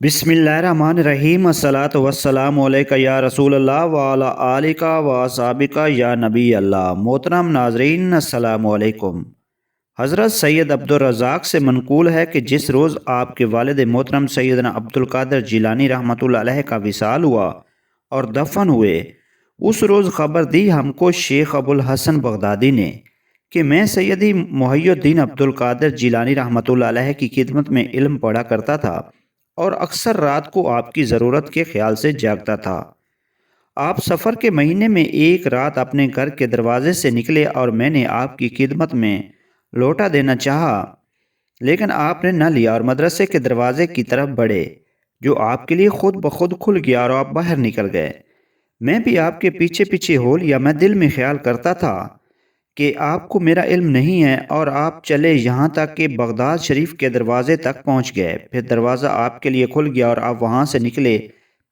بسم اللہ الرحمن الرحیم الصلاۃ والسلام علیکہ یا رسول اللہ وعلی آلکہ و اصحابکہ یا نبی اللہ۔ محترم ناظرین السلام علیکم۔ حضرت سید عبدالرزاق سے منقول ہے کہ جس روز آپ کے والد محترم سیدنا عبدالقادر جیلانی رحمۃ اللہ علیہ کا وصال ہوا اور دفن ہوئے، اس روز خبر دی ہم کو شیخ ابوالحسن بغدادی نے کہ میں سیدی محی الدین عبدالقادر جیلانی رحمۃ اللہ علیہ کی خدمت میں علم پڑھا کرتا تھا اور اکثر رات کو آپ کی ضرورت کے خیال سے جاگتا تھا۔ آپ سفر کے مہینے میں ایک رات اپنے گھر کے دروازے سے نکلے اور میں نے آپ کی خدمت میں لوٹا دینا چاہا، لیکن آپ نے نہ لیا اور مدرسے کے دروازے کی طرف بڑھے، جو آپ کے لیے خود بخود کھل گیا اور آپ باہر نکل گئے۔ میں بھی آپ کے پیچھے پیچھے ہو لیا۔ میں دل میں خیال کرتا تھا کہ آپ کو میرا علم نہیں ہے، اور آپ چلے یہاں تک کہ بغداد شریف کے دروازے تک پہنچ گئے۔ پھر دروازہ آپ کے لیے کھل گیا اور آپ وہاں سے نکلے،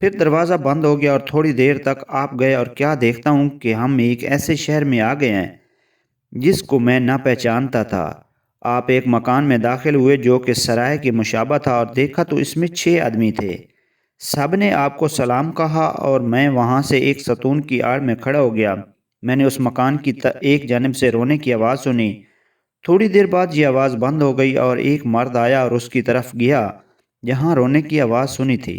پھر دروازہ بند ہو گیا اور تھوڑی دیر تک آپ گئے، اور کیا دیکھتا ہوں کہ ہم ایک ایسے شہر میں آ گئے ہیں جس کو میں نہ پہچانتا تھا۔ آپ ایک مکان میں داخل ہوئے جو کہ سرائے کی مشابہ تھا، اور دیکھا تو اس میں 6 آدمی تھے۔ سب نے آپ کو سلام کہا اور میں وہاں سے ایک ستون کی آڑ میں کھڑا ہو گیا۔ میں نے اس مکان کی ایک جانب سے رونے کی آواز سنی۔ تھوڑی دیر بعد یہ آواز بند ہو گئی اور ایک مرد آیا اور اس کی طرف گیا جہاں رونے کی آواز سنی تھی۔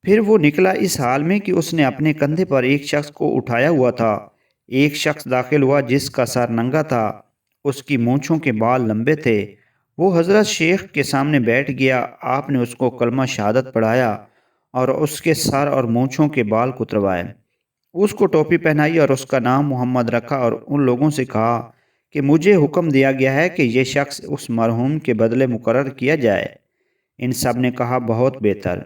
پھر وہ نکلا اس حال میں کہ اس نے اپنے کندھے پر ایک شخص کو اٹھایا ہوا تھا۔ ایک شخص داخل ہوا جس کا سر ننگا تھا، اس کی مونچھوں کے بال لمبے تھے۔ وہ حضرت شیخ کے سامنے بیٹھ گیا۔ آپ نے اس کو کلمہ شہادت پڑھایا اور اس کے سر اور مونچھوں کے بال کتروائے۔ اس کو ٹوپی پہنائی اور اس کا نام محمد رکھا، اور ان لوگوں سے کہا کہ مجھے حکم دیا گیا ہے کہ یہ شخص اس مرحوم کے بدلے مقرر کیا جائے۔ ان سب نے کہا بہت بہتر۔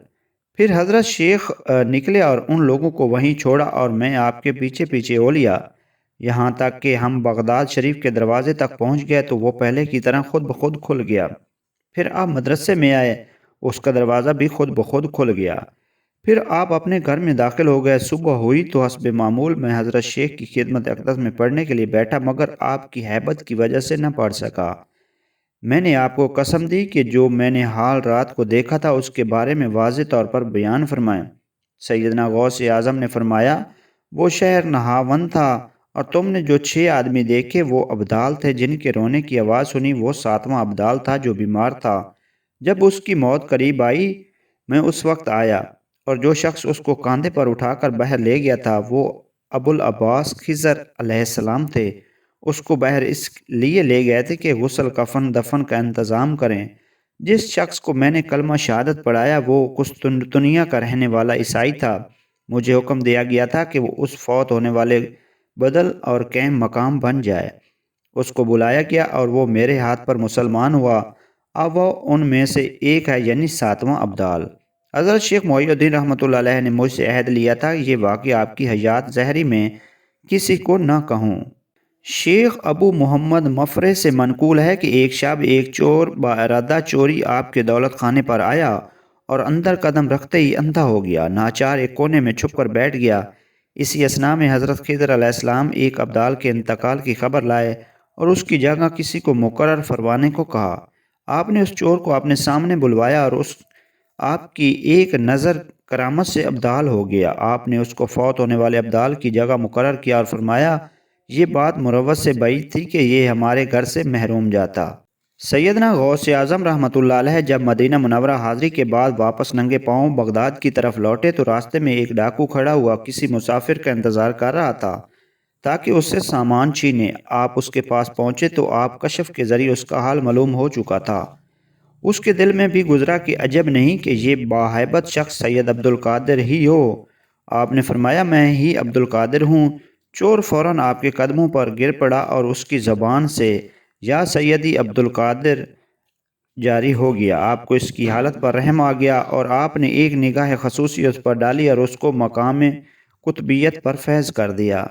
پھر حضرت شیخ نکلے اور ان لوگوں کو وہیں چھوڑا، اور میں آپ کے پیچھے پیچھے ہو لیا، یہاں تک کہ ہم بغداد شریف کے دروازے تک پہنچ گئے تو وہ پہلے کی طرح خود بخود کھل گیا۔ پھر آپ مدرسے میں آئے، اس کا دروازہ بھی خود بخود کھل گیا۔ پھر آپ اپنے گھر میں داخل ہو گئے۔ صبح ہوئی تو حسب معمول میں حضرت شیخ کی خدمت اقدس میں پڑھنے کے لیے بیٹھا، مگر آپ کی ہیبت کی وجہ سے نہ پڑھ سکا۔ میں نے آپ کو قسم دی کہ جو میں نے حال رات کو دیکھا تھا اس کے بارے میں واضح طور پر بیان فرمائیں۔ سیدنا غوث اعظم نے فرمایا، وہ شہر نہاون تھا، اور تم نے جو 6 آدمی دیکھے وہ ابدال تھے جن کے رونے کی آواز سنی، وہ 7واں ابدال تھا جو بیمار تھا۔ جب اس کی موت قریب آئی میں اس وقت آیا، اور جو شخص اس کو کاندھے پر اٹھا کر باہر لے گیا تھا وہ ابوالعباس خضر علیہ السلام تھے۔ اس کو باہر اس لیے لے گئے تھے کہ غسل کفن دفن کا انتظام کریں۔ جس شخص کو میں نے کلمہ شہادت پڑھایا وہ قسطنطنیہ کا رہنے والا عیسائی تھا۔ مجھے حکم دیا گیا تھا کہ وہ اس فوت ہونے والے بدل اور قیم مقام بن جائے۔ اس کو بلایا گیا اور وہ میرے ہاتھ پر مسلمان ہوا۔ اب وہ ان میں سے ایک ہے، یعنی 7واں ابدال۔ حضرت شیخ محی الدین رحمۃ اللہ علیہ نے مجھ سے عہد لیا تھا یہ واقعہ آپ کی حیات ظاہری میں کسی کو نہ کہوں۔ شیخ ابو محمد مفرے سے منقول ہے کہ ایک شب ایک چور بارادہ چوری آپ کے دولت خانے پر آیا اور اندر قدم رکھتے ہی اندھا ہو گیا۔ ناچار ایک کونے میں چھپ کر بیٹھ گیا۔ اسی اثناء میں حضرت خضر علیہ السلام ایک ابدال کے انتقال کی خبر لائے اور اس کی جگہ کسی کو مقرر فرمانے کو کہا۔ آپ نے اس چور کو اپنے سامنے بلوایا اور آپ کی ایک نظر کرامت سے ابدال ہو گیا۔ آپ نے اس کو فوت ہونے والے ابدال کی جگہ مقرر کیا اور فرمایا یہ بات مروت سے بعید تھی کہ یہ ہمارے گھر سے محروم جاتا۔ سیدنا غوث اعظم رحمۃ اللہ علیہ جب مدینہ منورہ حاضری کے بعد واپس ننگے پاؤں بغداد کی طرف لوٹے تو راستے میں ایک ڈاکو کھڑا ہوا کسی مسافر کا انتظار کر رہا تھا تاکہ اس سے سامان چھینے۔ آپ اس کے پاس پہنچے تو آپ کشف کے ذریعے اس کا حال معلوم ہو چکا تھا۔ اس کے دل میں بھی گزرا کہ عجب نہیں کہ یہ باہیبت شخص سید عبدالقادر ہی ہو۔ آپ نے فرمایا میں ہی عبدالقادر ہوں۔ چور فوراً آپ کے قدموں پر گر پڑا اور اس کی زبان سے یا سیدی عبدالقادر جاری ہو گیا۔ آپ کو اس کی حالت پر رحم آ گیا اور آپ نے ایک نگاہ خصوصی اس پر ڈالی اور اس کو مقام قطبیت پر فیض کر دیا۔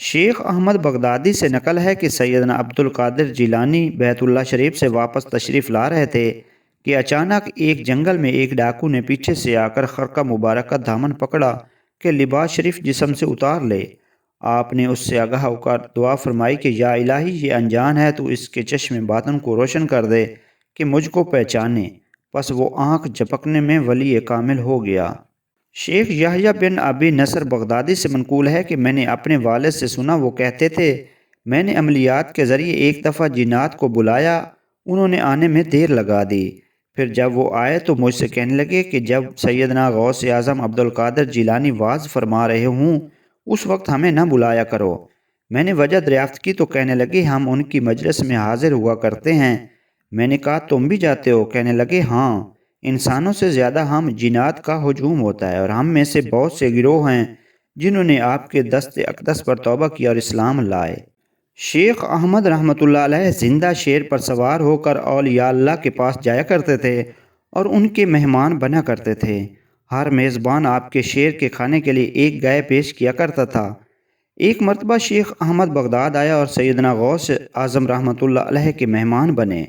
شیخ احمد بغدادی سے نقل ہے کہ سیدنا عبدالقادر جیلانی بیت اللہ شریف سے واپس تشریف لا رہے تھے کہ اچانک ایک جنگل میں ایک ڈاکو نے پیچھے سے آ کر خرقہ مبارکہ دامن پکڑا کہ لباس شریف جسم سے اتار لے۔ آپ نے اس سے آگاہ ہو کر دعا فرمائی کہ یا الہی یہ انجان ہے تو اس کے چشم باطن کو روشن کر دے کہ مجھ کو پہچانے۔ پس وہ آنکھ جھپکنے میں ولی کامل ہو گیا۔ شیخ یحییٰ بن ابی نصر بغدادی سے منقول ہے کہ میں نے اپنے والد سے سنا، وہ کہتے تھے میں نے عملیات کے ذریعے ایک دفعہ جنات کو بلایا، انہوں نے آنے میں دیر لگا دی۔ پھر جب وہ آئے تو مجھ سے کہنے لگے کہ جب سیدنا غوث اعظم عبدالقادر جیلانی واز فرما رہے ہوں اس وقت ہمیں نہ بلایا کرو۔ میں نے وجہ دریافت کی تو کہنے لگے ہم ان کی مجلس میں حاضر ہوا کرتے ہیں۔ میں نے کہا تم بھی جاتے ہو؟ کہنے لگے ہاں، انسانوں سے زیادہ ہم جنات کا ہجوم ہوتا ہے، اور ہم میں سے بہت سے گروہ ہیں جنہوں نے آپ کے دست اقدس پر توبہ کی اور اسلام لائے۔ شیخ احمد رحمۃ اللہ علیہ زندہ شیر پر سوار ہو کر اولیاء اللہ کے پاس جایا کرتے تھے اور ان کے مہمان بنا کرتے تھے۔ ہر میزبان آپ کے شیر کے کھانے کے لیے ایک گائے پیش کیا کرتا تھا۔ ایک مرتبہ شیخ احمد بغداد آیا اور سیدنا غوث اعظم رحمۃ اللہ علیہ کے مہمان بنے۔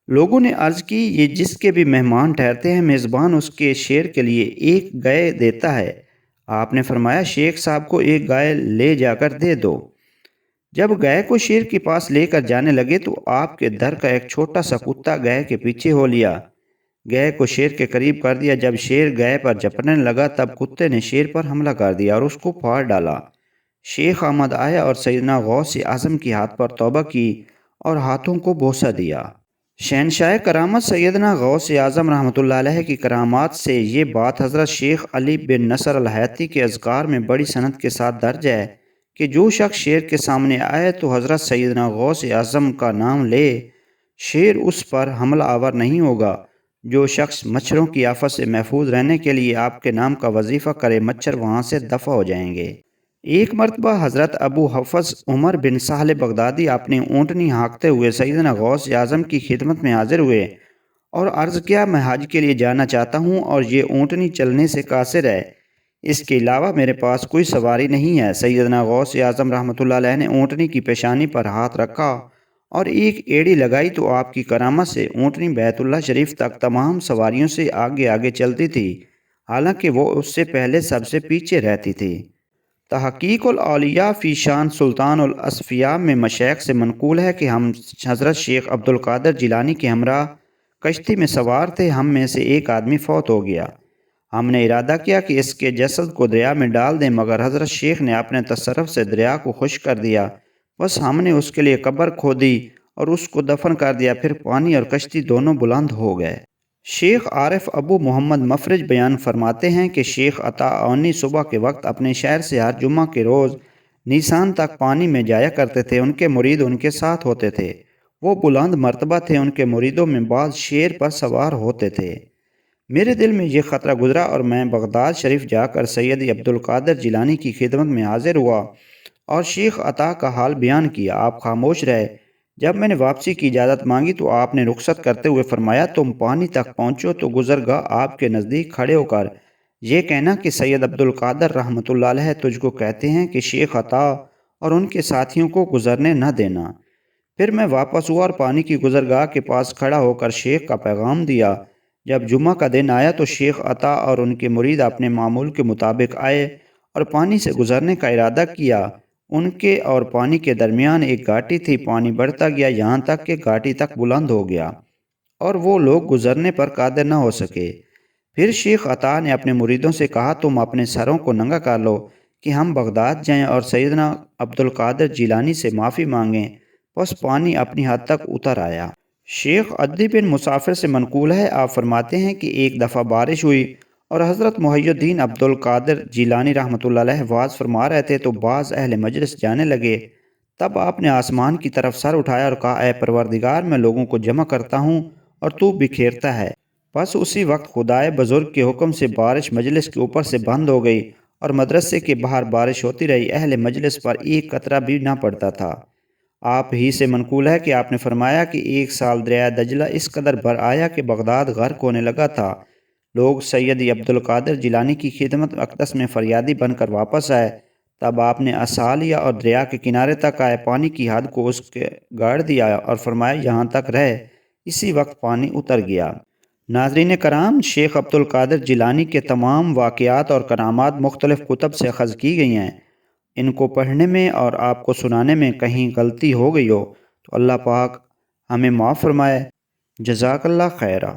لوگوں نے عرض کی یہ جس کے بھی مہمان ٹھہرتے ہیں میزبان اس کے شیر کے لیے ایک گائے دیتا ہے۔ آپ نے فرمایا شیخ صاحب کو ایک گائے لے جا کر دے دو۔ جب گائے کو شیر کے پاس لے کر جانے لگے تو آپ کے در کا ایک چھوٹا سا کتا گائے کے پیچھے ہو لیا، گائے کو شیر کے قریب کر دیا۔ جب شیر گائے پر جھپٹنے لگا تب کتے نے شیر پر حملہ کر دیا اور اس کو پھاڑ ڈالا۔ شیخ احمد آیا اور سیدنا غوث اعظم کی ہاتھ پر توبہ کی اور ہاتھوں کو بوسہ دیا۔ شہنشاہ کرامت سیدنا غوث اعظم رحمۃ اللہ علیہ کی کرامات سے یہ بات حضرت شیخ علی بن نصر الحیتی کے اذکار میں بڑی سند کے ساتھ درج ہے کہ جو شخص شیر کے سامنے آئے تو حضرت سیدنا غوث اعظم کا نام لے، شیر اس پر حملہ آور نہیں ہوگا۔ جو شخص مچھروں کی آفت سے محفوظ رہنے کے لیے آپ کے نام کا وظیفہ کرے مچھر وہاں سے دفع ہو جائیں گے۔ ایک مرتبہ حضرت ابو حفص عمر بن سہل بغدادی اپنی اونٹنی ہانکتے ہوئے سیدنا غوث اعظم کی خدمت میں حاضر ہوئے اور عرض کیا میں حج کے لیے جانا چاہتا ہوں اور یہ اونٹنی چلنے سے قاصر ہے، اس کے علاوہ میرے پاس کوئی سواری نہیں ہے۔ سیدنا غوث اعظم رحمۃ اللہ علیہ نے اونٹنی کی پیشانی پر ہاتھ رکھا اور ایک ایڑی لگائی تو آپ کی کرامت سے اونٹنی بیت اللہ شریف تک تمام سواریوں سے آگے آگے چلتی تھی، حالانکہ وہ اس سے پہلے سب سے پیچھے رہتی تھی۔ تحقیق الاولیاء فی شان سلطان الاصفیاء میں مشائخ سے منقول ہے کہ ہم حضرت شیخ عبدالقادر جیلانی کے ہمراہ کشتی میں سوار تھے، ہم میں سے ایک آدمی فوت ہو گیا۔ ہم نے ارادہ کیا کہ اس کے جسد کو دریا میں ڈال دیں، مگر حضرت شیخ نے اپنے تصرف سے دریا کو خشک کر دیا۔ بس ہم نے اس کے لیے قبر کھودی اور اس کو دفن کر دیا، پھر پانی اور کشتی دونوں بلند ہو گئے۔ شیخ عارف ابو محمد مفرج بیان فرماتے ہیں کہ شیخ عطا اونی صبح کے وقت اپنے شہر سے ہر جمعہ کے روز نیسان تک پانی میں جایا کرتے تھے، ان کے مرید ان کے ساتھ ہوتے تھے، وہ بلند مرتبہ تھے، ان کے مریدوں میں بعض شیر پر سوار ہوتے تھے۔ میرے دل میں یہ خطرہ گزرا اور میں بغداد شریف جا کر سید عبدالقادر جیلانی کی خدمت میں حاضر ہوا اور شیخ عطا کا حال بیان کیا۔ آپ خاموش رہے۔ جب میں نے واپسی کی اجازت مانگی تو آپ نے رخصت کرتے ہوئے فرمایا تم پانی تک پہنچو تو گزرگاہ آپ کے نزدیک کھڑے ہو کر یہ کہنا کہ سید عبدالقادر رحمۃ اللہ علیہ تجھ کو کہتے ہیں کہ شیخ عطا اور ان کے ساتھیوں کو گزرنے نہ دینا۔ پھر میں واپس ہوا اور پانی کی گزرگاہ کے پاس کھڑا ہو کر شیخ کا پیغام دیا۔ جب جمعہ کا دن آیا تو شیخ عطا اور ان کے مرید اپنے معمول کے مطابق آئے اور پانی سے گزرنے کا ارادہ کیا۔ ان کے اور پانی کے درمیان ایک گھاٹی تھی، پانی بڑھتا گیا یہاں تک کہ گھاٹی تک بلند ہو گیا اور وہ لوگ گزرنے پر قادر نہ ہو سکے۔ پھر شیخ عطا نے اپنے مریدوں سے کہا تم اپنے سروں کو ننگا کر لو کہ ہم بغداد جائیں اور سیدنا عبدالقادر جیلانی سے معافی مانگیں۔ بس پانی اپنی حد تک اتر آیا۔ شیخ عدی بن مسافر سے منقول ہے، آپ فرماتے ہیں کہ ایک دفعہ بارش ہوئی اور حضرت محی الدین عبدالقادر جیلانی رحمۃ اللہ علیہ واز فرما رہے تھے تو بعض اہل مجلس جانے لگے۔ تب آپ نے آسمان کی طرف سر اٹھایا اور کہا اے پروردگار میں لوگوں کو جمع کرتا ہوں اور تو بکھیرتا ہے۔ بس اسی وقت خدائے بزرگ کے حکم سے بارش مجلس کے اوپر سے بند ہو گئی اور مدرسے کے باہر بارش ہوتی رہی، اہل مجلس پر ایک قطرہ بھی نہ پڑتا تھا۔ آپ ہی سے منقول ہے کہ آپ نے فرمایا کہ ایک سال دریائے دجلہ اس قدر بھر آیا کہ بغداد غرق ہونے لگا تھا۔ لوگ سید عبدالقادر جیلانی کی خدمت اقدس میں فریادی بن کر واپس آئے۔ تب آپ نے عصا لیا اور دریا کے کنارے تک آئے، پانی کی حد کو اس کے گاڑ دیا اور فرمایا یہاں تک رہے۔ اسی وقت پانی اتر گیا۔ ناظرین کرام، شیخ عبدالقادر جیلانی کے تمام واقعات اور کرامات مختلف کتب سے اخذ کی گئی ہیں۔ ان کو پڑھنے میں اور آپ کو سنانے میں کہیں غلطی ہو گئی ہو تو اللہ پاک ہمیں معاف فرمائے۔ جزاک اللہ خیرہ۔